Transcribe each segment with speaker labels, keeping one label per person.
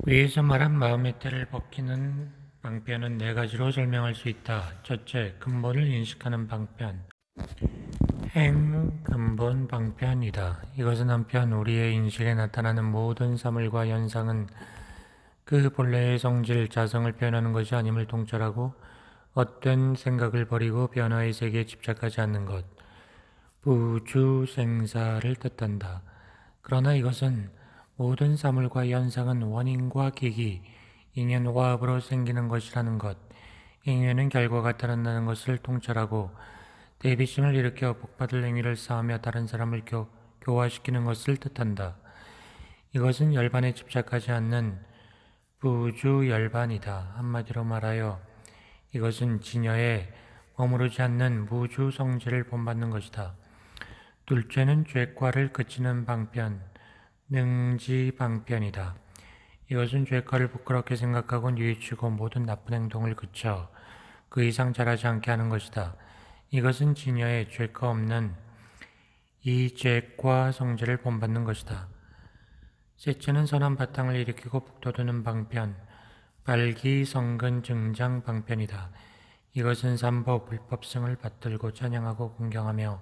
Speaker 1: 위에서 말한 마음의 때를 벗기는 방편은 네 가지로 설명할 수 있다. 첫째, 근본을 인식하는 방편. 행근본 방편이다. 이것은 한편 우리의 인식에 나타나는 모든 사물과 현상은 그 본래의 성질, 자성을 표현하는 것이 아님을 통찰하고 헛된 생각을 버리고 변화의 세계에 집착하지 않는 것, 부주생사를 뜻한다. 그러나 이것은 모든 사물과 현상은 원인과 계기, 인연 화합으로 생기는 것이라는 것, 인연은 결과가 따른다는 것을 통찰하고 대비심을 일으켜 복받을 행위를 쌓으며 다른 사람을 교화시키는 것을 뜻한다. 이것은 열반에 집착하지 않는 부주열반이다. 한마디로 말하여 이것은 진여에 머무르지 않는 무주 성질을 본받는 것이다. 둘째는 죄과를 그치는 방편, 능지 방편이다. 이것은 죄과를 부끄럽게 생각하고 뉘우치고 모든 나쁜 행동을 그쳐 그 이상 잘하지 않게 하는 것이다. 이것은 진여의 죄가 없는 이 죄과 성질을 본받는 것이다. 셋째는 선한 바탕을 일으키고 북돋우는 방편, 발기성근 증장 방편이다. 이것은 삼보 불법성을 받들고 찬양하고 공경하며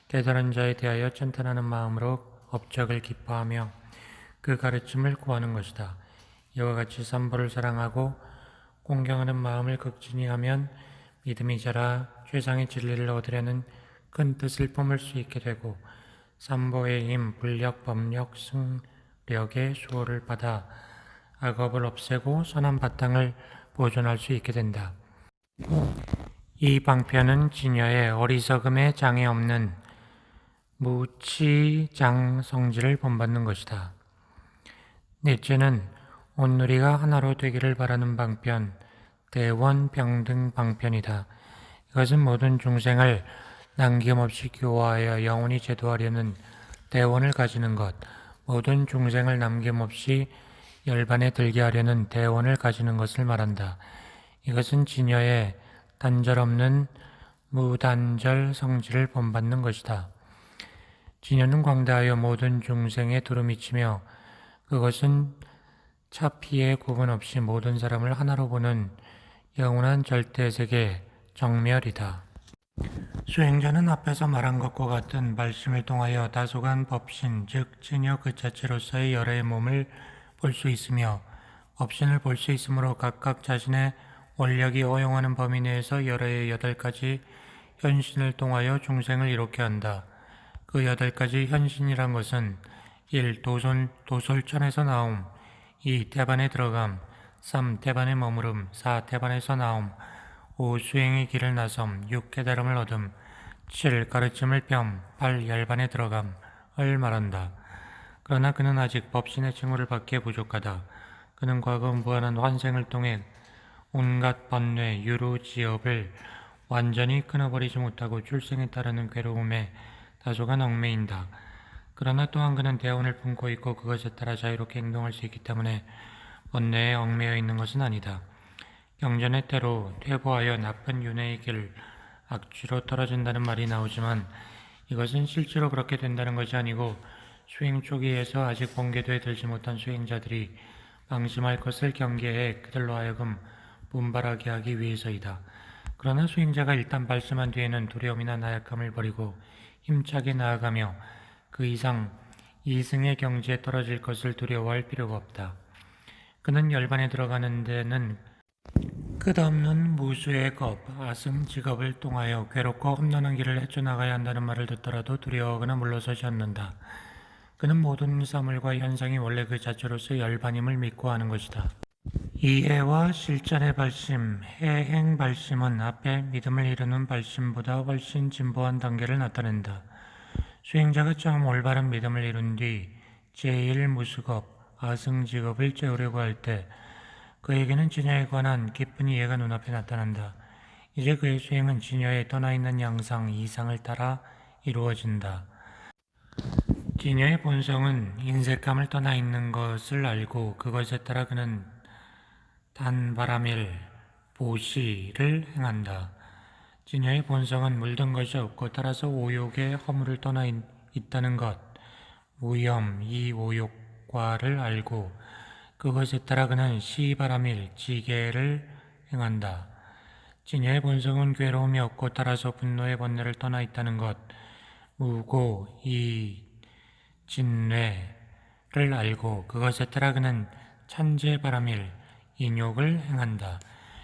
Speaker 1: 깨달은 자에 대하여 찬탄하는 마음으로 업적을 기뻐하며 그 가르침을 구하는 것이다. 이와 같이 삼보를 사랑하고 공경하는 마음을 극진히 하면 믿음이 자라 최상의 진리를 얻으려는 큰 뜻을 품을 수 있게 되고 삼보의 힘, 불력, 법력, 승력의 수호를 받아 악업을 없애고 선한 바탕을 보존할 수 있게 된다. 이 방편은 진여의 어리석음에 장애 없는 무치장 성질을 본받는 것이다. 넷째는 온누리가 하나로 되기를 바라는 방편, 대원병등 방편이다. 이것은 모든 중생을 남김없이 교화하여 영원히 제도하려는 대원을 가지는 것, 모든 중생을 남김없이 열반에 들게 하려는 대원을 가지는 것을 말한다. 이것은 진여의 단절 없는 무단절 성질을 본받는 것이다. 진여는 광대하여 모든 중생에 두루미치며 그것은 차피에 구분 없이 모든 사람을 하나로 보는 영원한 절대세계 정멸이다. 수행자는 앞에서 말한 것과 같은 말씀을 통하여 다소간 법신, 즉 진여 그 자체로서의 열의 몸을 볼 수 있으며 법신을 볼 수 있으므로 각각 자신의 원력이 허용하는 범위 내에서 열의 8가지 현신을 통하여 중생을 이롭게 한다. 그 8가지 현신이란 것은 1. 도솔천에서 나옴, 2. 태반에 들어감, 3. 태반에 머무름, 4. 태반에서 나옴, 5. 수행의 길을 나섬, 6. 깨달음을 얻음, 7. 가르침을 뼘, 8. 열반에 들어감을 말한다. 그러나 그는 아직 법신의 칭호를 받기에 부족하다. 그는 과거 무한한 환생을 통해 온갖 번뇌, 유루, 지업을 완전히 끊어버리지 못하고 출생에 따르는 괴로움에 다소간 얽매인다. 그러나 또한 그는 대원을 품고 있고 그것에 따라 자유롭게 행동할 수 있기 때문에 번뇌에 얽매여 있는 것은 아니다. 경전의 때로 퇴보하여 나쁜 윤회의 길, 악취로 떨어진다는 말이 나오지만 이것은 실제로 그렇게 된다는 것이 아니고 수행 초기에서 아직 번개도에 들지 못한 수행자들이 방심할 것을 경계해 그들로 하여금 분발하게 하기 위해서이다. 그러나 수행자가 일단 발심한 뒤에는 두려움이나 나약함을 버리고 힘차게 나아가며 그 이상 이승의 경지에 떨어질 것을 두려워할 필요가 없다. 그는 열반에 들어가는 데는 끝없는 무수의 겁, 아승 직업을 통하여 괴롭고 험난한 길을 헤쳐나가야 한다는 말을 듣더라도 두려워하거나 물러서지 않는다. 그는 모든 사물과 현상이 원래 그 자체로서 열반임을 믿고 하는 것이다. 이해와 실전의 발심, 해행 발심은 앞에 믿음을 이루는 발심보다 훨씬 진보한 단계를 나타낸다. 수행자가 처음 올바른 믿음을 이룬 뒤 제1무수겁, 아승직업을 채우려고 할 때 그에게는 진여에 관한 깊은 이해가 눈앞에 나타난다. 이제 그의 수행은 진여에 떠나있는 양상, 이상을 따라 이루어진다. 진여의 본성은 인색함을 떠나있는 것을 알고 그것에 따라 그는 단바람일 보시를 행한다. 진여의 본성은 물든 것이 없고 따라서 오욕의 허물을 떠나 있다는 것, 무염, 이 오욕과를 알고 그것에 따라 그는 시바라밀 지게를 행한다. 진여의 본성은 괴로움이 없고 따라서 분노의 번뇌를 떠나 있다는 것, 무고 이 진뇌를 알고 그것에 따라 그는 찬제바라밀 인욕을 행한다.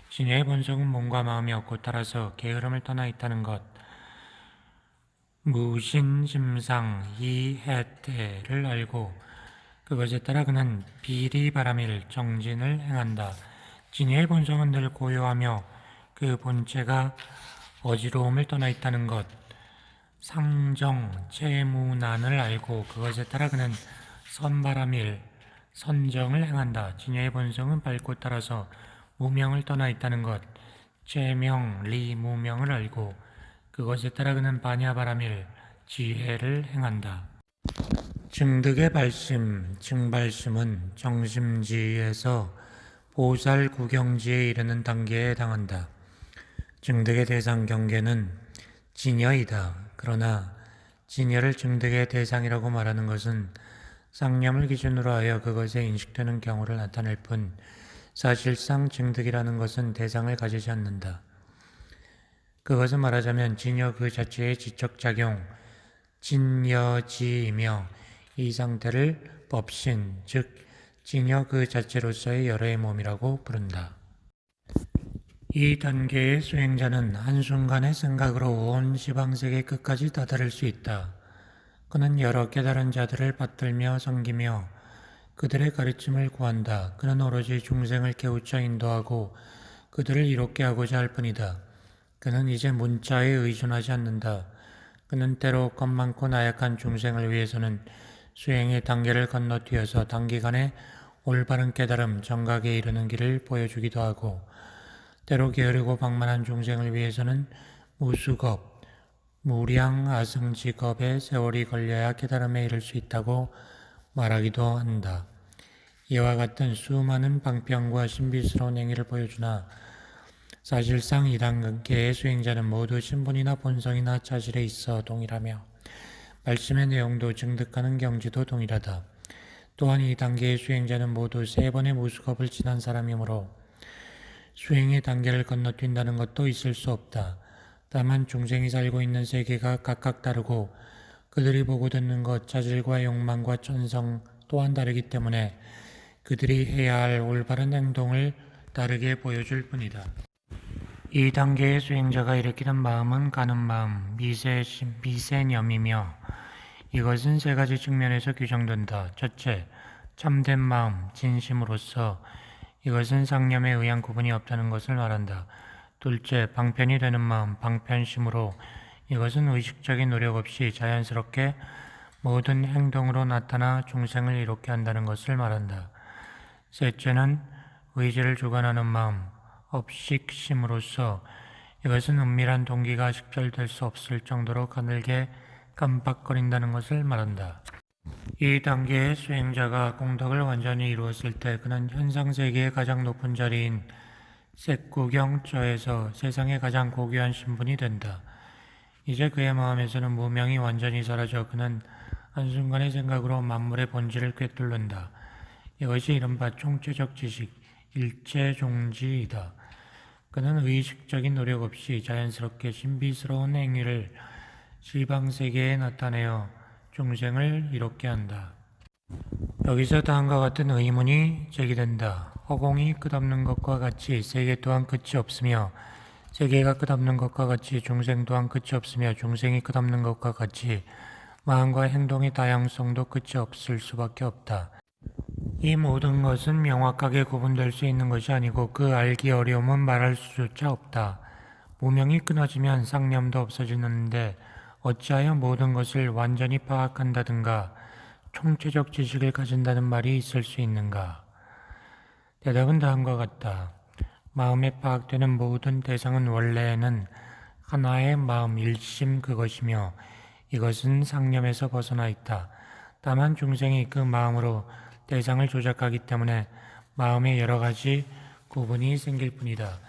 Speaker 1: 진여의 본성은 몸과 마음이 없고 따라서 게으름을 떠나 있다는 것, 무신심상 이해태를 알고 그것에 따라 그는 비리바라밀 정진을 행한다. 진여의 본성은 늘 고요하며 그 본체가 어지러움을 떠나 있다는 것, 상정 채무난을 알고 그것에 따라 그는 선바라밀 선정을 행한다. 진여의 본성은 밝고 따라서 무명을 떠나 있다는 것, 채명 리무명을 알고 그것에 따라 그는 바냐바라밀 지혜를 행한다. 증득의 발심, 증발심은 정심지에서 보살구경지에 이르는 단계에 해당한다. 증득의 대상 경계는 진여이다. 그러나 진여를 증득의 대상이라고 말하는 것은 상념을 기준으로 하여 그것에 인식되는 경우를 나타낼 뿐 사실상 증득이라는 것은 대상을 가지지 않는다. 그것은 말하자면 진여 그 자체의 지적작용, 진여지이며 이 상태를 법신, 즉 진여 그 자체로서의 열애의 몸이라고 부른다. 이 단계의 수행자는 한순간의 생각으로 온 지방세계 끝까지 다다를 수 있다. 그는 여러 깨달은 자들을 받들며 섬기며 그들의 가르침을 구한다. 그는 오로지 중생을 깨우쳐 인도하고 그들을 이롭게 하고자 할 뿐이다. 그는 이제 문자에 의존하지 않는다. 그는 때로 겁 많고 나약한 중생을 위해서는 수행의 단계를 건너뛰어서 단기간에 올바른 깨달음, 정각에 이르는 길을 보여주기도 하고 때로 게으르고 방만한 중생을 위해서는 무수겁, 무량 아승직업에 세월이 걸려야 깨달음에 이를 수 있다고 말하기도 한다. 이와 같은 수많은 방편과 신비스러운 행위를 보여주나 사실상 이 단계의 수행자는 모두 신분이나 본성이나 자질에 있어 동일하며 말씀의 내용도 증득하는 경지도 동일하다. 또한 이 단계의 수행자는 모두 3번의 무수겁을 지난 사람이므로 수행의 단계를 건너뛴다는 것도 있을 수 없다. 다만 중생이 살고 있는 세계가 각각 다르고 그들이 보고 듣는 것, 자질과 욕망과 천성 또한 다르기 때문에 그들이 해야 할 올바른 행동을 다르게 보여줄 뿐이다. 이 단계의 수행자가 일으키는 마음은 가는 마음, 미세념이며 이것은 3가지 측면에서 규정된다. 첫째, 참된 마음, 진심으로서 이것은 상념에 의한 구분이 없다는 것을 말한다. 둘째, 방편이 되는 마음, 방편심으로 이것은 의식적인 노력 없이 자연스럽게 모든 행동으로 나타나 중생을 이롭게 한다는 것을 말한다. 셋째는 의지를 주관하는 마음, 업식심으로서 이것은 은밀한 동기가 식별될 수 없을 정도로 가늘게 깜빡거린다는 것을 말한다. 이 단계의 수행자가 공덕을 완전히 이루었을 때 그는 현상세계의 가장 높은 자리인 색구경처에서 세상의 가장 고귀한 신분이 된다. 이제 그의 마음에서는 무명이 완전히 사라져 그는 한순간의 생각으로 만물의 본질을 꿰뚫는다. 이것이 이른바 총체적 지식, 일체종지이다. 그는 의식적인 노력 없이 자연스럽게 신비스러운 행위를 지방세계에 나타내어 중생을 이롭게 한다. 여기서 다음과 같은 의문이 제기된다. 허공이 끝없는 것과 같이 세계 또한 끝이 없으며 세계가 끝없는 것과 같이 중생 또한 끝이 없으며 중생이 끝없는 것과 같이 마음과 행동의 다양성도 끝이 없을 수밖에 없다. 이 모든 것은 명확하게 구분될 수 있는 것이 아니고 그 알기 어려움은 말할 수조차 없다. 무명이 끊어지면 상념도 없어지는데 어찌하여 모든 것을 완전히 파악한다든가 총체적 지식을 가진다는 말이 있을 수 있는가? 대답은 다음과 같다. 마음에 파악되는 모든 대상은 원래는 하나의 마음 일심 그것이며 이것은 상념에서 벗어나 있다. 다만 중생이 그 마음으로 대상을 조작하기 때문에 마음에 여러 가지 구분이 생길 뿐이다.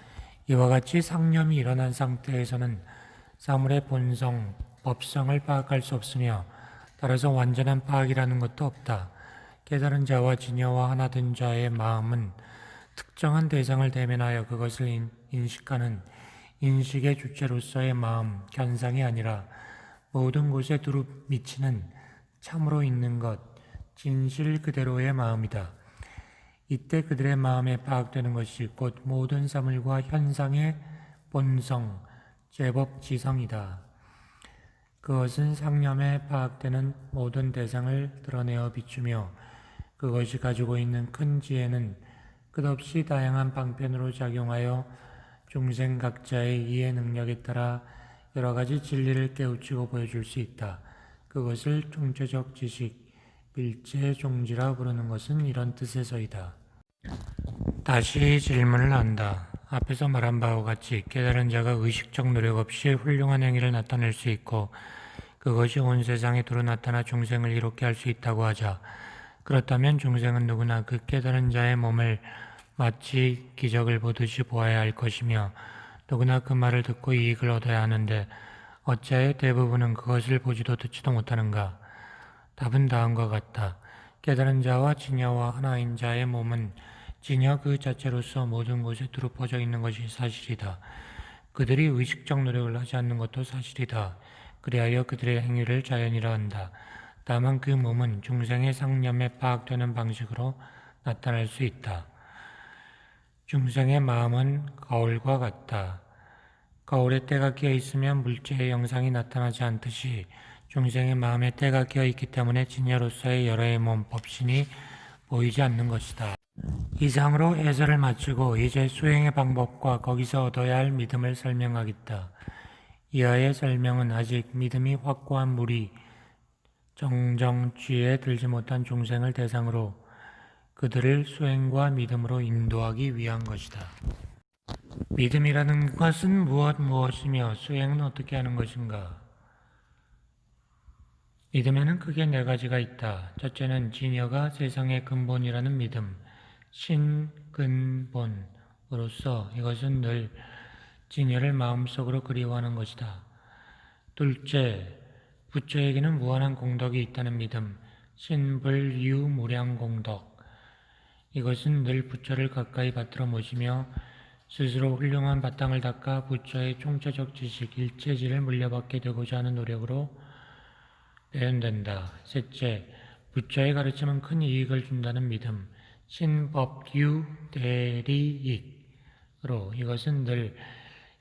Speaker 1: 이와 같이 상념이 일어난 상태에서는 사물의 본성, 법성을 파악할 수 없으며 따라서 완전한 파악이라는 것도 없다. 깨달은 자와 진여와 하나 된 자의 마음은 특정한 대상을 대면하여 그것을 인식하는 인식의 주체로서의 마음, 견상이 아니라 모든 곳에 두루 미치는 참으로 있는 것, 진실 그대로의 마음이다. 이때 그들의 마음에 파악되는 것이 곧 모든 사물과 현상의 본성, 제법 지성이다. 그것은 상념에 파악되는 모든 대상을 드러내어 비추며 그것이 가지고 있는 큰 지혜는 끝없이 다양한 방편으로 작용하여 중생 각자의 이해 능력에 따라 여러 가지 진리를 깨우치고 보여줄 수 있다. 그것을 총체적 지식, 일체 종지라 부르는 것은 이런 뜻에서이다. 다시 질문을 한다. 앞에서 말한 바와 같이 깨달은 자가 의식적 노력 없이 훌륭한 행위를 나타낼 수 있고 그것이 온 세상에 두루 나타나 중생을 이롭게 할 수 있다고 하자. 그렇다면 중생은 누구나 그 깨달은 자의 몸을 마치 기적을 보듯이 보아야 할 것이며 누구나 그 말을 듣고 이익을 얻어야 하는데 어찌하여 대부분은 그것을 보지도 듣지도 못하는가? 답은 다음과 같다. 깨달은 자와 진여와 하나인 자의 몸은 진여 그 자체로서 모든 곳에 두루 퍼져 있는 것이 사실이다. 그들이 의식적 노력을 하지 않는 것도 사실이다. 그리하여 그들의 행위를 자연이라 한다. 다만 그 몸은 중생의 상념에 파악되는 방식으로 나타날 수 있다. 중생의 마음은 거울과 같다. 거울에 때가 끼어 있으면 물체의 영상이 나타나지 않듯이 중생의 마음에 때가 끼어 있기 때문에 진여로서의 여러의 몸 법신이 보이지 않는 것이다. 이상으로 해설을 마치고 이제 수행의 방법과 거기서 얻어야 할 믿음을 설명하겠다. 이하의 설명은 아직 믿음이 확고한 무리, 정정취에 들지 못한 중생을 대상으로 그들을 수행과 믿음으로 인도하기 위한 것이다. 믿음이라는 것은 무엇이며 수행은 어떻게 하는 것인가? 믿음에는 크게 네 가지가 있다. 첫째는 진여가 세상의 근본이라는 믿음, 신근본으로서 이것은 늘 진여를 마음속으로 그리워하는 것이다. 둘째, 부처에게는 무한한 공덕이 있다는 믿음, 신불유무량공덕. 이것은 늘 부처를 가까이 받들어 모시며 스스로 훌륭한 바탕을 닦아 부처의 총체적 지식, 일체지를 물려받게 되고자 하는 노력으로 표현된다. 셋째, 부처의 가르침은 큰 이익을 준다는 믿음, 신법유대리익으로 이것은 늘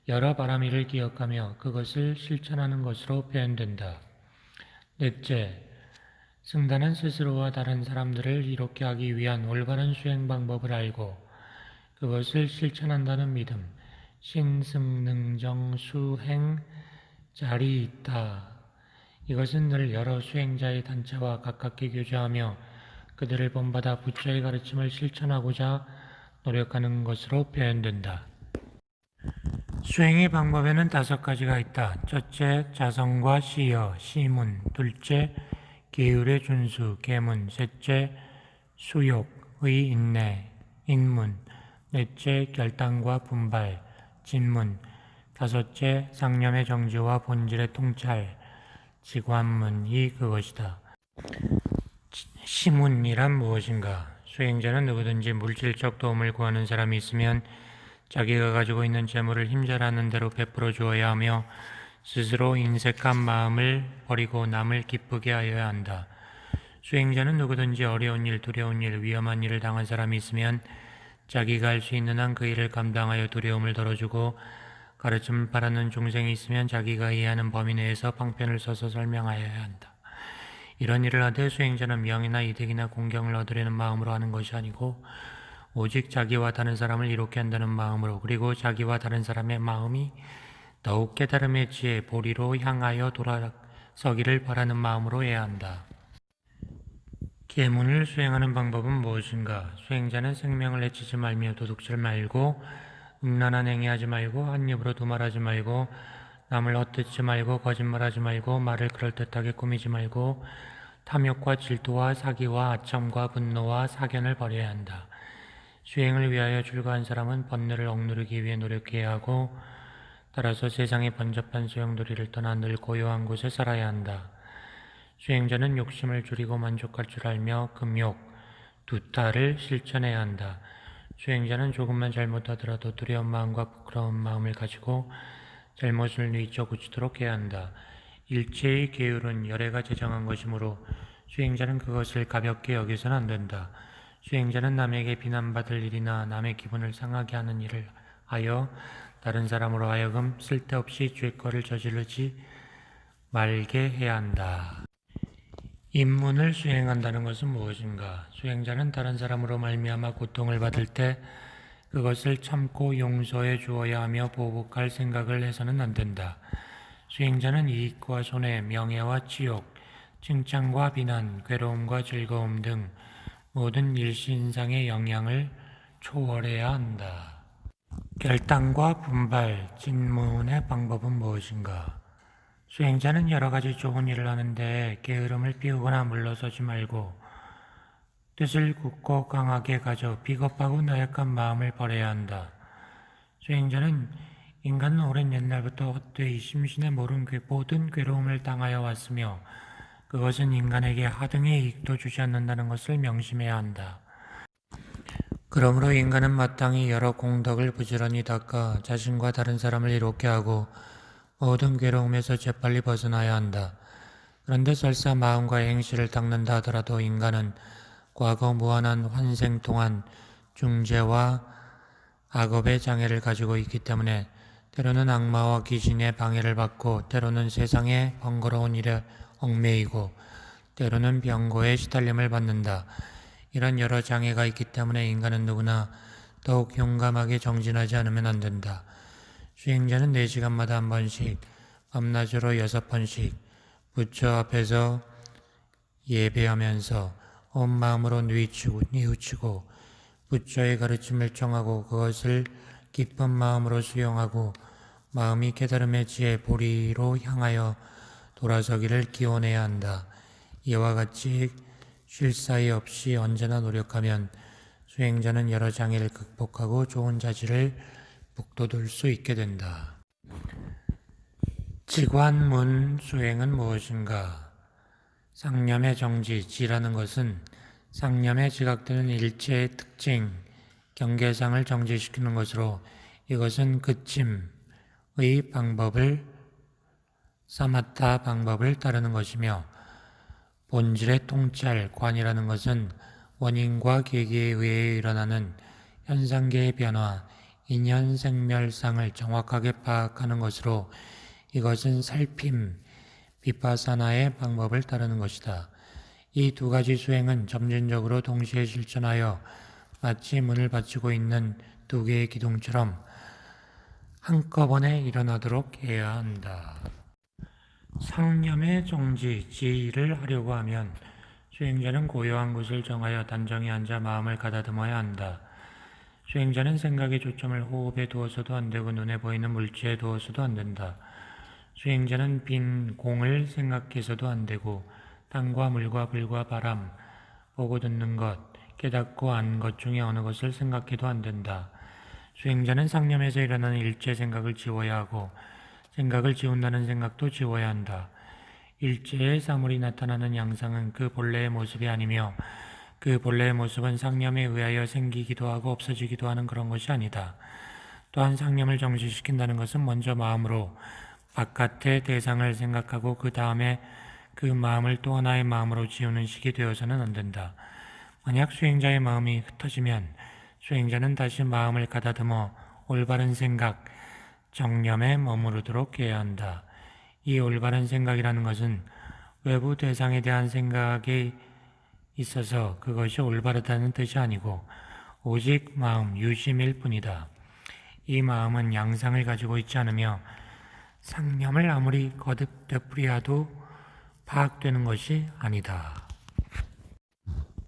Speaker 1: 여러 바람이를 기억하며 그것을 실천하는 것으로 표현된다. 넷째, 승단은 스스로와 다른 사람들을 이롭게 하기 위한 올바른 수행 방법을 알고 그것을 실천한다는 믿음, 신승능정수행 자리 있다. 이것은 늘 여러 수행자의 단체와 가깝게 교제하며 그들을 본받아 부처의 가르침을 실천하고자 노력하는 것으로 표현된다. 수행의 방법에는 5가지가 있다. 첫째, 자성과 시여, 시문. 둘째, 계율의 준수, 계문. 셋째, 수욕의 인내, 인문. 넷째, 결단과 분발, 진문. 다섯째, 상념의 정지와 본질의 통찰, 지관문이 그것이다. 시문이란 무엇인가? 수행자는 누구든지 물질적 도움을 구하는 사람이 있으면 자기가 가지고 있는 재물을 힘잘하는 대로 베풀어 주어야 하며 스스로 인색한 마음을 버리고 남을 기쁘게 하여야 한다. 수행자는 누구든지 어려운 일, 두려운 일, 위험한 일을 당한 사람이 있으면 자기가 할 수 있는 한 그 일을 감당하여 두려움을 덜어주고 가르침을 바라는 중생이 있으면 자기가 이해하는 범위 내에서 방편을 써서 설명하여야 한다. 이런 일을 하되 수행자는 명예나 이득이나 공경을 얻으려는 마음으로 하는 것이 아니고 오직 자기와 다른 사람을 이롭게 한다는 마음으로 그리고 자기와 다른 사람의 마음이 더욱 깨달음의 지혜, 보리로 향하여 돌아서기를 바라는 마음으로 해야 한다. 계문을 수행하는 방법은 무엇인가? 수행자는 생명을 해치지 말며 도둑질 말고 음란한 행위하지 말고 한 입으로 두말하지 말고 남을 헛되지 말고 거짓말하지 말고 말을 그럴듯하게 꾸미지 말고 탐욕과 질투와 사기와 아첨과 분노와 사견을 버려야 한다. 수행을 위하여 출가한 사람은 번뇌를 억누르기 위해 노력해야 하고 따라서 세상의 번잡한 소용돌이를 떠나 늘 고요한 곳에 살아야 한다. 수행자는 욕심을 줄이고 만족할 줄 알며 금욕, 두 딸을 실천해야 한다. 수행자는 조금만 잘못하더라도 두려운 마음과 부끄러운 마음을 가지고 잘못을 뉘쳐고치도록 해야 한다. 일체의 계율은 열애가 제정한 것이므로 수행자는 그것을 가볍게 여기서는 안 된다. 수행자는 남에게 비난받을 일이나 남의 기분을 상하게 하는 일을 하여 다른 사람으로 하여금 쓸데없이 죄거를 저지르지 말게 해야 한다. 입문을 수행한다는 것은 무엇인가? 수행자는 다른 사람으로 말미암아 고통을 받을 때 그것을 참고 용서해 주어야 하며 보복할 생각을 해서는 안 된다. 수행자는 이익과 손해, 명예와 치욕, 칭찬과 비난, 괴로움과 즐거움 등 모든 일신상의 영향을 초월해야 한다. 결단과 분발, 진문의 방법은 무엇인가? 수행자는 여러 가지 좋은 일을 하는데 게으름을 피우거나 물러서지 말고 뜻을 굳고 강하게 가져 비겁하고 나약한 마음을 버려야 한다. 수행자는 인간은 오랜 옛날부터 헛되이 심신에 모른 모든 괴로움을 당하여 왔으며 그것은 인간에게 하등의 이익도 주지 않는다는 것을 명심해야 한다. 그러므로 인간은 마땅히 여러 공덕을 부지런히 닦아 자신과 다른 사람을 이롭게 하고 모든 괴로움에서 재빨리 벗어나야 한다. 그런데 설사 마음과 행실을 닦는다 하더라도 인간은 과거 무한한 환생 동안 중재와 악업의 장애를 가지고 있기 때문에 때로는 악마와 귀신의 방해를 받고 때로는 세상의 번거로운 일에 얽매이고 때로는 병고에 시달림을 받는다. 이런 여러 장애가 있기 때문에 인간은 누구나 더욱 용감하게 정진하지 않으면 안 된다. 수행자는 4시간마다 한 번씩, 밤낮으로 6번씩 부처 앞에서 예배하면서 온 마음으로 뉘우치고 부처의 가르침을 청하고 그것을 기쁜 마음으로 수용하고 마음이 깨달음의 지혜 보리로 향하여 돌아서기를 기원해야 한다. 이와 같이 쉴 사이 없이 언제나 노력하면 수행자는 여러 장애를 극복하고 좋은 자질을 북돋을 수 있게 된다. 지관문 수행은 무엇인가? 상념의 정지, 지라는 것은 상념에 지각되는 일체의 특징, 경계상을 정지시키는 것으로 이것은 그침의 방법을 사마타 방법을 따르는 것이며 본질의 통찰, 관이라는 것은 원인과 계기에 의해 일어나는 현상계의 변화, 인연 생멸상을 정확하게 파악하는 것으로 이것은 살핌, 비파사나의 방법을 따르는 것이다. 이 두 가지 수행은 점진적으로 동시에 실천하여 마치 문을 받치고 있는 두 개의 기둥처럼 한꺼번에 일어나도록 해야 한다. 상념의 정지, 지를 하려고 하면 수행자는 고요한 곳을 정하여 단정히 앉아 마음을 가다듬어야 한다. 수행자는 생각의 초점을 호흡에 두어서도 안 되고 눈에 보이는 물체에 두어서도 안 된다. 수행자는 빈 공을 생각해서도 안 되고 땅과 물과 불과 바람, 보고 듣는 것, 깨닫고 안 것 중에 어느 것을 생각해도 안 된다. 수행자는 상념에서 일어나는 일체 생각을 지워야 하고 생각을 지운다는 생각도 지워야 한다. 일체의 사물이 나타나는 양상은 그 본래의 모습이 아니며 그 본래의 모습은 상념에 의하여 생기기도 하고 없어지기도 하는 그런 것이 아니다. 또한 상념을 정지시킨다는 것은 먼저 마음으로 바깥의 대상을 생각하고 그 다음에 그 마음을 또 하나의 마음으로 지우는 식이 되어서는 안 된다. 만약 수행자의 마음이 흩어지면 수행자는 다시 마음을 가다듬어 올바른 생각, 정념에 머무르도록 해야 한다. 이 올바른 생각이라는 것은 외부 대상에 대한 생각이 있어서 그것이 올바르다는 뜻이 아니고 오직 마음, 유심일 뿐이다. 이 마음은 양상을 가지고 있지 않으며 상념을 아무리 거듭 되풀이해도 파악되는 것이 아니다.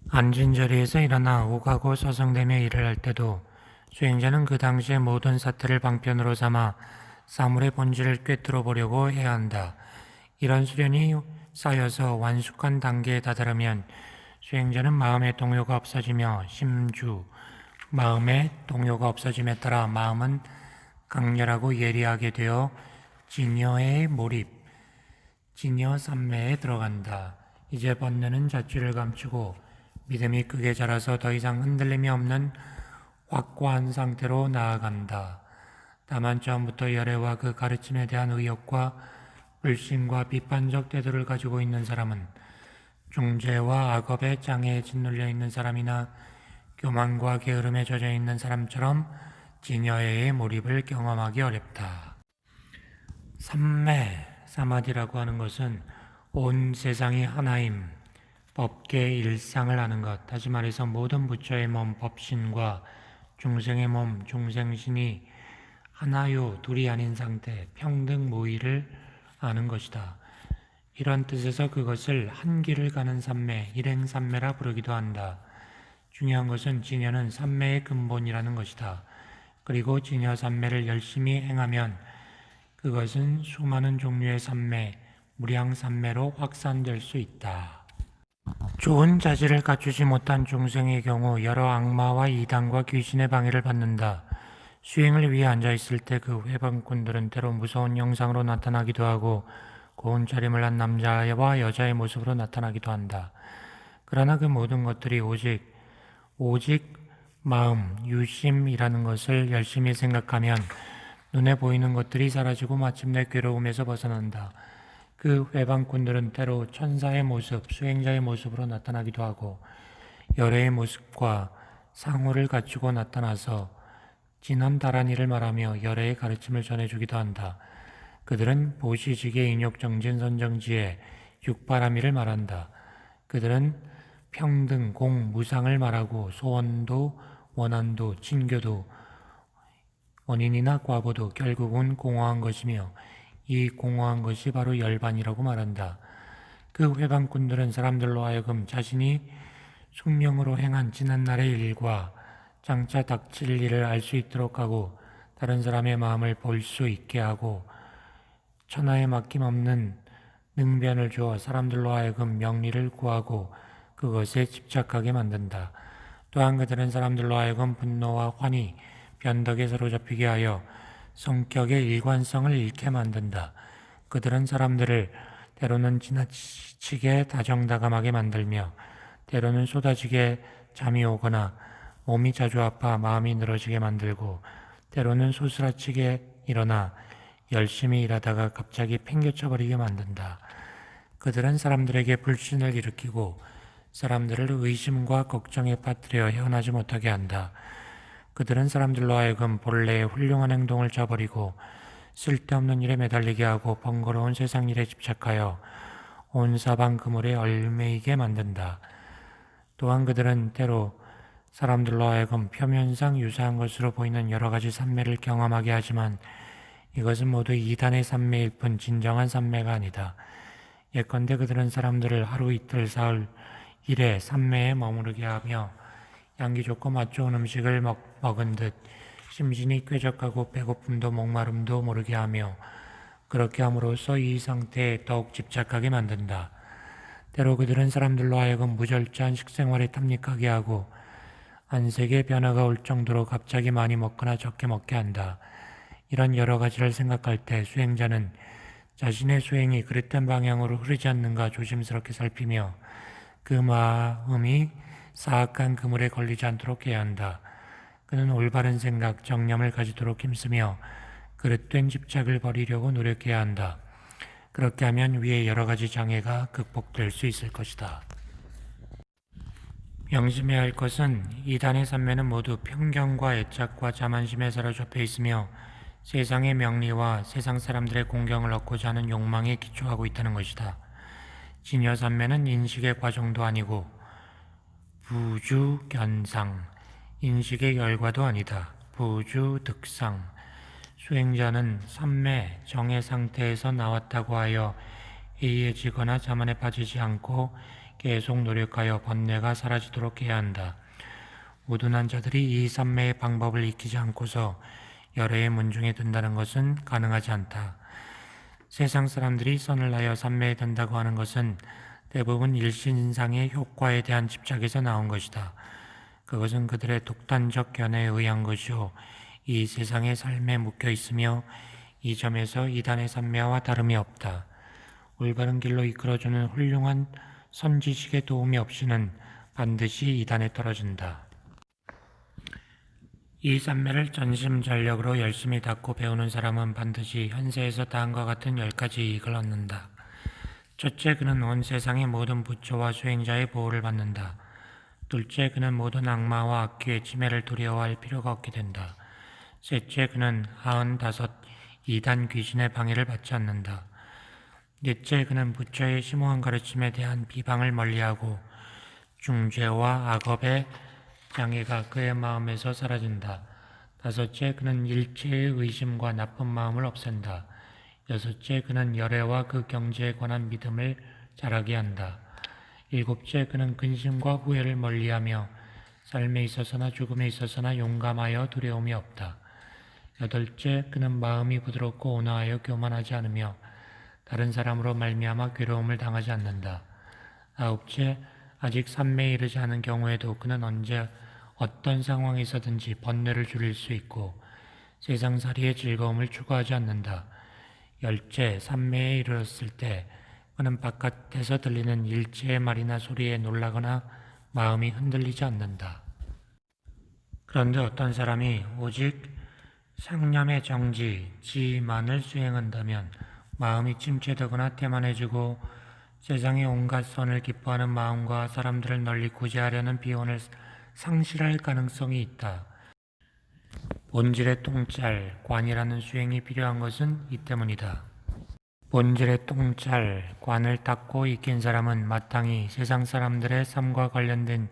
Speaker 1: 앉은 자리에서 일어나 오가고 서성대며 일을 할 때도 수행자는 그 당시의 모든 사태를 방편으로 삼아 사물의 본질을 꿰뚫어 보려고 해야 한다. 이런 수련이 쌓여서 완숙한 단계에 다다르면 수행자는 마음의 동요가 없어지며 심주, 마음의 동요가 없어짐에 따라 마음은 강렬하고 예리하게 되어 진여의 몰입, 진여 삼매에 들어간다. 이제 번뇌는 자취를 감추고 믿음이 크게 자라서 더 이상 흔들림이 없는 확고한 상태로 나아간다. 다만 처음부터 열애와 그 가르침에 대한 의욕과 불신과 비판적 태도를 가지고 있는 사람은 중죄와 악업의 장애에 짓눌려 있는 사람이나 교만과 게으름에 젖어 있는 사람처럼 진여의 몰입을 경험하기 어렵다. 삼매, 사마디라고 하는 것은 온 세상이 하나임, 법계의 일상을 아는 것, 다시 말해서 모든 부처의 몸, 법신과 중생의 몸, 중생신이 하나요, 둘이 아닌 상태, 평등 무의를 아는 것이다. 이런 뜻에서 그것을 한 길을 가는 삼매, 일행삼매라 부르기도 한다. 중요한 것은 진여는 삼매의 근본이라는 것이다. 그리고 진여 삼매를 열심히 행하면 그것은 수많은 종류의 삼매, 무량 삼매로 확산될 수 있다. 좋은 자질을 갖추지 못한 중생의 경우 여러 악마와 이단과 귀신의 방해를 받는다. 수행을 위해 앉아있을 때 그 회방꾼들은 때로 무서운 형상으로 나타나기도 하고 고운 차림을 한 남자와 여자의 모습으로 나타나기도 한다. 그러나 그 모든 것들이 오직 마음, 유심이라는 것을 열심히 생각하면 눈에 보이는 것들이 사라지고 마침내 괴로움에서 벗어난다. 그 회방꾼들은 때로 천사의 모습, 수행자의 모습으로 나타나기도 하고 열애의 모습과 상호를 갖추고 나타나서 진한 다란이를 말하며 열애의 가르침을 전해주기도 한다. 그들은 보시직의 인욕정진 선정지에 육바라미를 말한다. 그들은 평등, 공, 무상을 말하고 소원도, 원한도, 친교도, 원인이나 과보도 결국은 공허한 것이며 이 공허한 것이 바로 열반이라고 말한다. 그 회방꾼들은 사람들로 하여금 자신이 숙명으로 행한 지난날의 일과 장차 닥칠 일을 알 수 있도록 하고 다른 사람의 마음을 볼 수 있게 하고 천하에 막힘없는 능변을 주어 사람들로 하여금 명리를 구하고 그것에 집착하게 만든다. 또한 그들은 사람들로 하여금 분노와 환희, 변덕에 사로잡히게 하여 성격의 일관성을 잃게 만든다. 그들은 사람들을 때로는 지나치게 다정다감하게 만들며 때로는 쏟아지게 잠이 오거나 몸이 자주 아파 마음이 늘어지게 만들고 때로는 소스라치게 일어나 열심히 일하다가 갑자기 팽개쳐버리게 만든다. 그들은 사람들에게 불신을 일으키고 사람들을 의심과 걱정에 빠뜨려 헤어나지 못하게 한다. 그들은 사람들로 하여금 본래의 훌륭한 행동을 저버리고 쓸데없는 일에 매달리게 하고 번거로운 세상 일에 집착하여 온 사방 그물에 얽매이게 만든다. 또한 그들은 때로 사람들로 하여금 표면상 유사한 것으로 보이는 여러 가지 삼매를 경험하게 하지만 이것은 모두 이단의 삼매일 뿐 진정한 삼매가 아니다. 예컨대 그들은 사람들을 하루 이틀 사흘 일에 삼매에 머무르게 하며 양기 좋고 맛 좋은 음식을 먹은 듯 심신이 쾌적하고 배고픔도 목마름도 모르게 하며 그렇게 함으로써 이 상태에 더욱 집착하게 만든다. 때로 그들은 사람들로 하여금 무절제한 식생활에 탐닉하게 하고 안색의 변화가 올 정도로 갑자기 많이 먹거나 적게 먹게 한다. 이런 여러 가지를 생각할 때 수행자는 자신의 수행이 그릇된 방향으로 흐르지 않는가 조심스럽게 살피며 그 마음이 사악한 그물에 걸리지 않도록 해야 한다. 그는 올바른 생각, 정념을 가지도록 힘쓰며 그릇된 집착을 버리려고 노력해야 한다. 그렇게 하면 위의 여러 가지 장애가 극복될 수 있을 것이다. 명심해야 할 것은 이단의 삼매는 모두 편견과 애착과 자만심에 사로잡혀 있으며 세상의 명리와 세상 사람들의 공경을 얻고자 하는 욕망에 기초하고 있다는 것이다. 진여 삼매는 인식의 과정도 아니고 부주견상, 인식의 결과도 아니다. 부주득상, 수행자는 삼매, 정의 상태에서 나왔다고 하여 해이해지거나 자만에 빠지지 않고 계속 노력하여 번뇌가 사라지도록 해야 한다. 우둔한 자들이 이 삼매의 방법을 익히지 않고서 열애의 문중에 든다는 것은 가능하지 않다. 세상 사람들이 선을 하여 삼매에 든다고 하는 것은 대부분 일신상의 효과에 대한 집착에서 나온 것이다. 그것은 그들의 독단적 견해에 의한 것이요 이 세상의 삶에 묶여 있으며 이 점에서 이단의 삼매와 다름이 없다. 올바른 길로 이끌어주는 훌륭한 선지식의 도움이 없이는 반드시 이단에 떨어진다. 이 쌈매를 전심전력으로 열심히 닦고 배우는 사람은 반드시 현세에서 다음과 같은 10가지 이익을 얻는다. 첫째, 그는 온 세상의 모든 부처와 수행자의 보호를 받는다. 둘째, 그는 모든 악마와 악귀의 침해를 두려워할 필요가 없게 된다. 셋째, 그는 95 이단 귀신의 방해를 받지 않는다. 넷째, 그는 부처의 심오한 가르침에 대한 비방을 멀리하고 중죄와 악업의 장애가 그의 마음에서 사라진다. 다섯째, 그는 일체의 의심과 나쁜 마음을 없앤다. 여섯째, 그는 열애와 그 경지에 관한 믿음을 자라게 한다. 일곱째, 그는 근심과 후회를 멀리하며 삶에 있어서나 죽음에 있어서나 용감하여 두려움이 없다. 여덟째, 그는 마음이 부드럽고 온화하여 교만하지 않으며 다른 사람으로 말미암아 괴로움을 당하지 않는다. 아홉째, 아직 산매에 이르지 않은 경우에도 그는 언제 어떤 상황에서든지 번뇌를 줄일 수 있고 세상살이의 즐거움을 추구하지 않는다. 열째, 산매에 이르렀을 때 그는 바깥에서 들리는 일체의 말이나 소리에 놀라거나 마음이 흔들리지 않는다. 그런데 어떤 사람이 오직 상념의 정지, 지만을 수행한다면 마음이 침체되거나 태만해지고 세상의 온갖 선을 기뻐하는 마음과 사람들을 널리 구제하려는 비원을 상실할 가능성이 있다. 본질의 통찰, 관이라는 수행이 필요한 것은 이 때문이다. 본질의 통찰, 관을 닦고 익힌 사람은 마땅히 세상 사람들의 삶과 관련된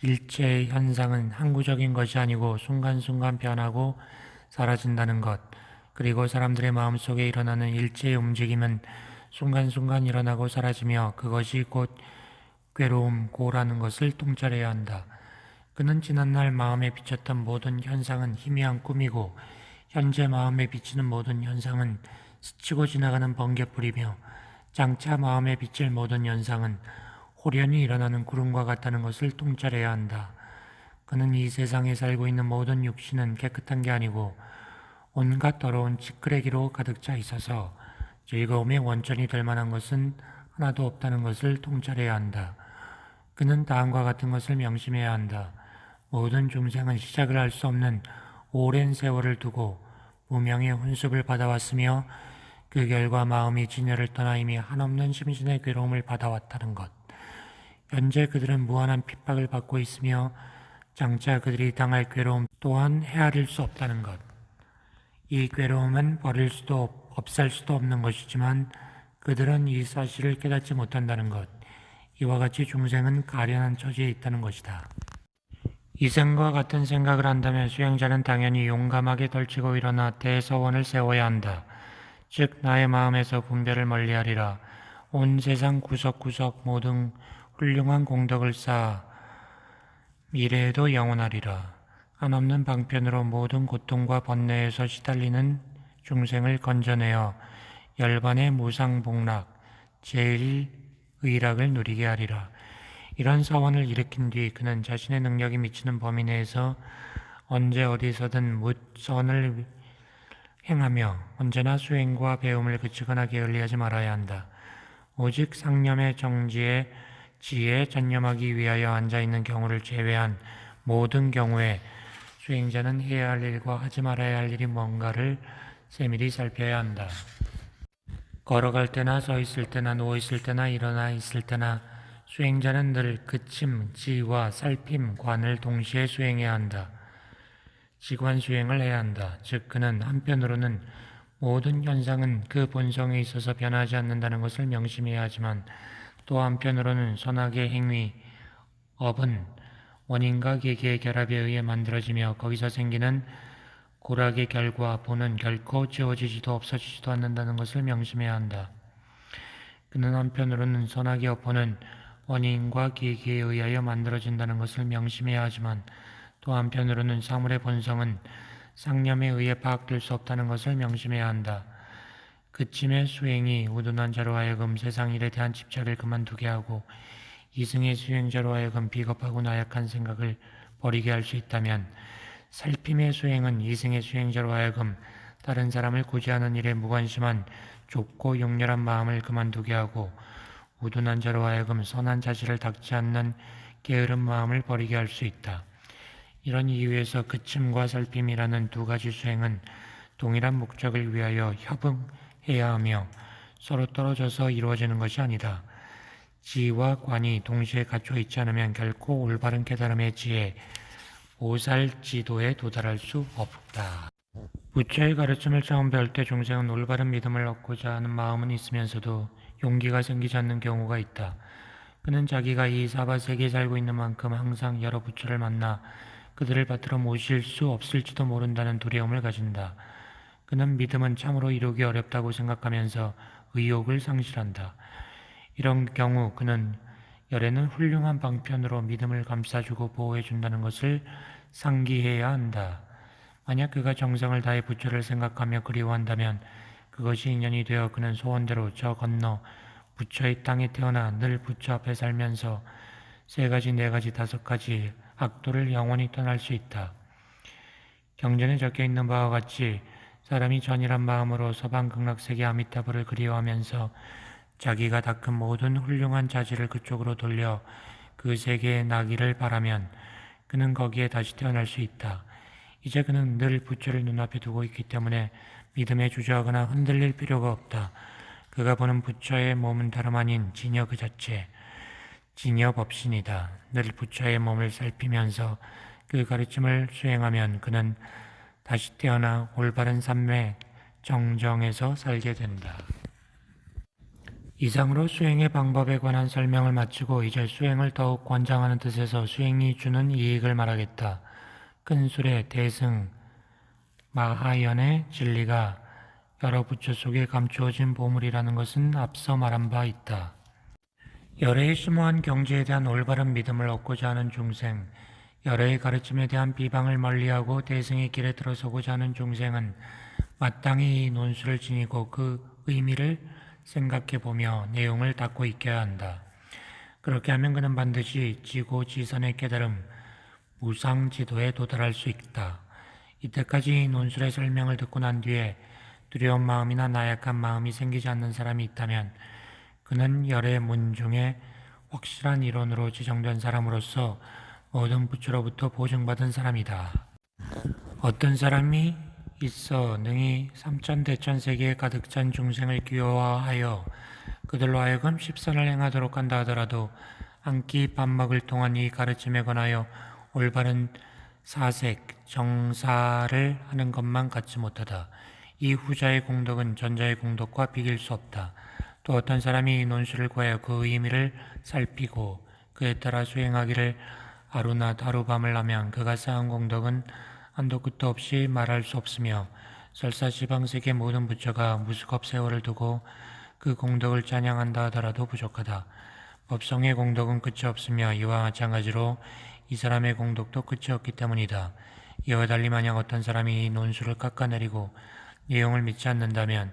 Speaker 1: 일체의 현상은 항구적인 것이 아니고 순간순간 변하고 사라진다는 것, 그리고 사람들의 마음속에 일어나는 일체의 움직임은 순간순간 일어나고 사라지며 그것이 곧 괴로움, 고라는 것을 통찰해야 한다. 그는 지난날 마음에 비쳤던 모든 현상은 희미한 꿈이고 현재 마음에 비치는 모든 현상은 스치고 지나가는 번개불이며 장차 마음에 비칠 모든 현상은 호련히 일어나는 구름과 같다는 것을 통찰해야 한다. 그는 이 세상에 살고 있는 모든 육신은 깨끗한 게 아니고 온갖 더러운 찌끄레기로 가득 차 있어서 즐거움의 원천이 될 만한 것은 하나도 없다는 것을 통찰해야 한다. 그는 다음과 같은 것을 명심해야 한다. 모든 중생은 시작을 할 수 없는 오랜 세월을 두고 무명의 훈습을 받아왔으며 그 결과 마음이 진열을 떠나 이미 한없는 심신의 괴로움을 받아왔다는 것. 현재 그들은 무한한 핍박을 받고 있으며 장차 그들이 당할 괴로움 또한 헤아릴 수 없다는 것. 이 괴로움은 버릴 수도 없앨 수도 없는 것이지만 그들은 이 사실을 깨닫지 못한다는 것. 이와 같이 중생은 가련한 처지에 있다는 것이다. 이생과 같은 생각을 한다면 수행자는 당연히 용감하게 덜치고 일어나 대서원을 세워야 한다. 즉 나의 마음에서 분별을 멀리하리라. 온 세상 구석구석 모든 훌륭한 공덕을 쌓아 미래에도 영원하리라. 한없는 방편으로 모든 고통과 번뇌에서 시달리는 중생을 건져내어 열반의 무상복락, 제1의락을 누리게 하리라. 이런 서원을 일으킨 뒤 그는 자신의 능력이 미치는 범위 내에서 언제 어디서든 무선을 행하며 언제나 수행과 배움을 그치거나 게을리하지 말아야 한다. 오직 상념의 정지에 지혜에 전념하기 위하여 앉아있는 경우를 제외한 모든 경우에 수행자는 해야 할 일과 하지 말아야 할 일이 뭔가를 세밀히 살펴야 한다. 걸어갈 때나 서 있을 때나 누워 있을 때나 일어나 있을 때나 수행자는 늘 그침, 지와 살핌, 관을 동시에 수행해야 한다. 지관 수행을 해야 한다. 즉 그는 한편으로는 모든 현상은 그 본성에 있어서 변하지 않는다는 것을 명심해야 하지만 또 한편으로는 선악의 행위, 업은 원인과 계기의 결합에 의해 만들어지며 거기서 생기는 고락의 결과, 본은 결코 지워지지도 없어지지도 않는다는 것을 명심해야 한다. 그는 한편으로는 선악의 업보는 원인과 계기에 의하여 만들어진다는 것을 명심해야 하지만 또 한편으로는 사물의 본성은 상념에 의해 파악될 수 없다는 것을 명심해야 한다. 그침의 수행이 우둔한 자로 하여금 세상 일에 대한 집착을 그만두게 하고 이승의 수행자로 하여금 비겁하고 나약한 생각을 버리게 할 수 있다면 살핌의 수행은 이승의 수행자로 하여금 다른 사람을 구제하는 일에 무관심한 좁고 용렬한 마음을 그만두게 하고 우둔한 자로 하여금 선한 자질을 닦지 않는 게으른 마음을 버리게 할 수 있다. 이런 이유에서 그침과 살핌이라는 두 가지 수행은 동일한 목적을 위하여 협응해야 하며 서로 떨어져서 이루어지는 것이 아니다. 지와 관이 동시에 갖춰 있지 않으면 결코 올바른 깨달음의 지혜, 오살지도에 도달할 수 없다. 부처의 가르침을 처음 배울 때 중생은 올바른 믿음을 얻고자 하는 마음은 있으면서도 용기가 생기지 않는 경우가 있다. 그는 자기가 이 사바세계에 살고 있는 만큼 항상 여러 부처를 만나 그들을 받들어 모실 수 없을지도 모른다는 두려움을 가진다. 그는 믿음은 참으로 이루기 어렵다고 생각하면서 의욕을 상실한다. 이런 경우 그는 열애는 훌륭한 방편으로 믿음을 감싸주고 보호해준다는 것을 상기해야 한다. 만약 그가 정성을 다해 부처를 생각하며 그리워한다면 그것이 인연이 되어 그는 소원대로 저 건너 부처의 땅에 태어나 늘 부처 앞에 살면서 세 가지, 네 가지, 다섯 가지 악도를 영원히 떠날 수 있다. 경전에 적혀 있는 바와 같이 사람이 전이란 마음으로 서방 극락세계 아미타불을 그리워하면서 자기가 닦은 모든 훌륭한 자질을 그쪽으로 돌려 그 세계에 나기를 바라면 그는 거기에 다시 태어날 수 있다. 이제 그는 늘 부처를 눈앞에 두고 있기 때문에 믿음에 주저하거나 흔들릴 필요가 없다. 그가 보는 부처의 몸은 다름 아닌 진여 그 자체, 진여 법신이다. 늘 부처의 몸을 살피면서 그 가르침을 수행하면 그는 다시 태어나 올바른 삶의 정정에서 살게 된다. 이상으로 수행의 방법에 관한 설명을 마치고 이제 수행을 더욱 권장하는 뜻에서 수행이 주는 이익을 말하겠다. 큰술의 대승 마하연의 진리가 여러 부처 속에 감추어진 보물이라는 것은 앞서 말한 바 있다. 열애의 심오한 경지에 대한 올바른 믿음을 얻고자 하는 중생, 열애의 가르침에 대한 비방을 멀리하고 대승의 길에 들어서고자 하는 중생은 마땅히 이 논술을 지니고 그 의미를 생각해보며 내용을 닦고 있게 한다. 그렇게 하면 그는 반드시 지고지선의 깨달음, 무상지도에 도달할 수 있다. 이때까지 이 논술의 설명을 듣고 난 뒤에 두려운 마음이나 나약한 마음이 생기지 않는 사람이 있다면 그는 열의 문 중에 확실한 이론으로 지정된 사람으로서 모든 부처로부터 보증받은 사람이다. 어떤 사람이 있어 능히 삼천대천세계에 가득 찬 중생을 귀여워하여 그들로 하여금 십선을 행하도록 한다 하더라도 한 끼 밥 먹을 동안 이 가르침에 관하여 올바른 사색, 정사를 하는 것만 갖지 못하다. 이 후자의 공덕은 전자의 공덕과 비길 수 없다. 또 어떤 사람이 이 논술을 구하여 그 의미를 살피고 그에 따라 수행하기를 하루낮 하루밤을 하면 그가 쌓은 공덕은 한도 끝도 없이 말할 수 없으며 설사 지방세계 모든 부처가 무수겁 세월을 두고 그 공덕을 찬양한다 하더라도 부족하다. 법성의 공덕은 끝이 없으며 이와 마찬가지로 이 사람의 공덕도 끝이 없기 때문이다. 이와 달리 만약 어떤 사람이 이 논술을 깎아내리고 내용을 믿지 않는다면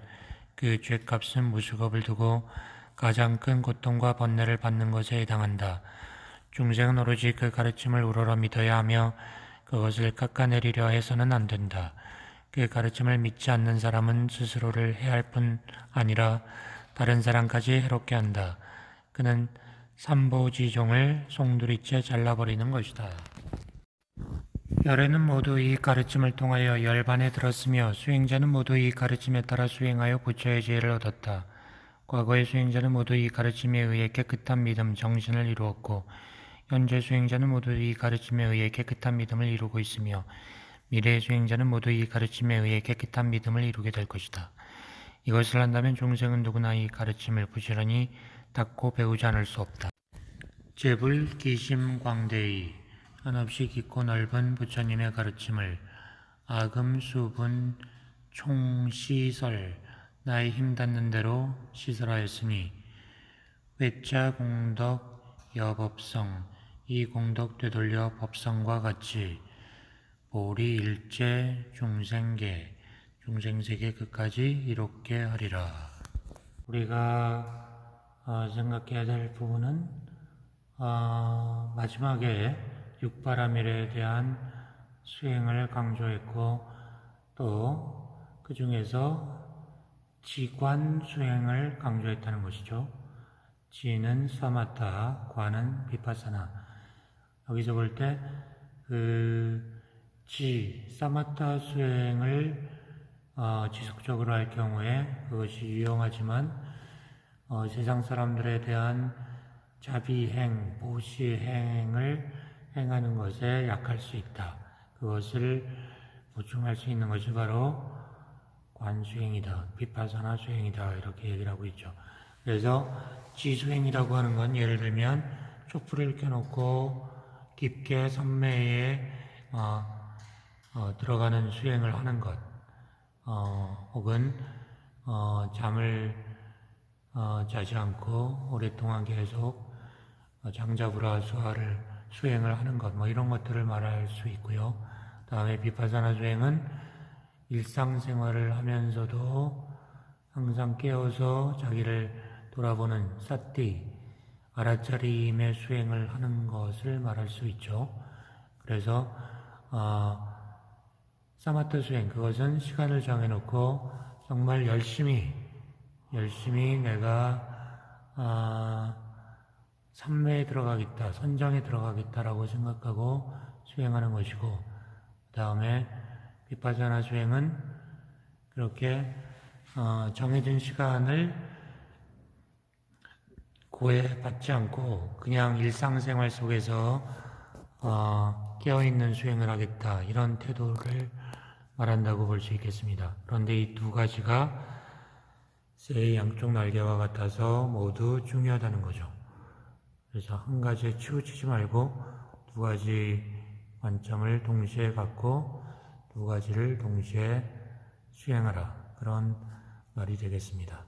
Speaker 1: 그 죄값은 무수겁을 두고 가장 큰 고통과 번뇌를 받는 것에 해당한다. 중생은 오로지 그 가르침을 우러러 믿어야 하며 그것을 깎아내리려 해서는 안 된다. 그 가르침을 믿지 않는 사람은 스스로를 해할 뿐 아니라 다른 사람까지 해롭게 한다. 그는 삼보지종을 송두리째 잘라버리는 것이다. 열애는 모두 이 가르침을 통하여 열반에 들었으며 수행자는 모두 이 가르침에 따라 수행하여 부처의 지혜를 얻었다. 과거의 수행자는 모두 이 가르침에 의해 깨끗한 믿음, 정신을 이루었고 현재 수행자는 모두 이 가르침에 의해 깨끗한 믿음을 이루고 있으며 미래의 수행자는 모두 이 가르침에 의해 깨끗한 믿음을 이루게 될 것이다. 이것을 한다면 중생은 누구나 이 가르침을 부지런히 닦고 배우지 않을 수 없다. 제불 기심광대의 한없이 깊고 넓은 부처님의 가르침을 아금수분 총시설 나의 힘 닿는 대로 시설하였으니 외자 공덕 여법성 이 공덕 되돌려 법성과 같이 보리 일체 중생계 중생세계 끝까지 이롭게 하리라. 우리가 생각해야 될 부분은 마지막에 육바라밀에 대한 수행을 강조했고 또 그 중에서 지관 수행을 강조했다는 것이죠. 지는 사마타, 관은 비파사나. 여기서 볼 때 사마타 수행을 지속적으로 할 경우에 그것이 유용하지만 세상 사람들에 대한 자비행, 보시행을 행하는 것에 약할 수 있다. 그것을 보충할 수 있는 것이 바로 관수행이다, 비파사나 수행이다, 이렇게 얘기를 하고 있죠. 그래서 지수행이라고 하는 건 예를 들면 촛불을 켜놓고 깊게 선매에 들어가는 수행을 하는 것, 혹은 잠을 자지 않고 오랫동안 계속 장자부라 수화를 수행을 하는 것, 이런 것들을 말할 수 있고요. 다음에 비파사나 수행은 일상생활을 하면서도 항상 깨어서 자기를 돌아보는 사띠, 알아차림의 수행을 하는 것을 말할 수 있죠. 그래서 사마타 수행, 그것은 시간을 정해놓고 정말 열심히 내가 삼매에 들어가겠다, 선정에 들어가겠다라고 생각하고 수행하는 것이고, 그 다음에 비파사나 수행은 그렇게 정해진 시간을 고해받지 않고 그냥 일상생활 속에서 깨어있는 수행을 하겠다, 이런 태도를 말한다고 볼 수 있겠습니다. 그런데 이 두 가지가 새의 양쪽 날개와 같아서 모두 중요하다는 거죠. 그래서 한 가지에 치우치지 말고 두 가지 관점을 동시에 갖고 두 가지를 동시에 수행하라, 그런 말이 되겠습니다.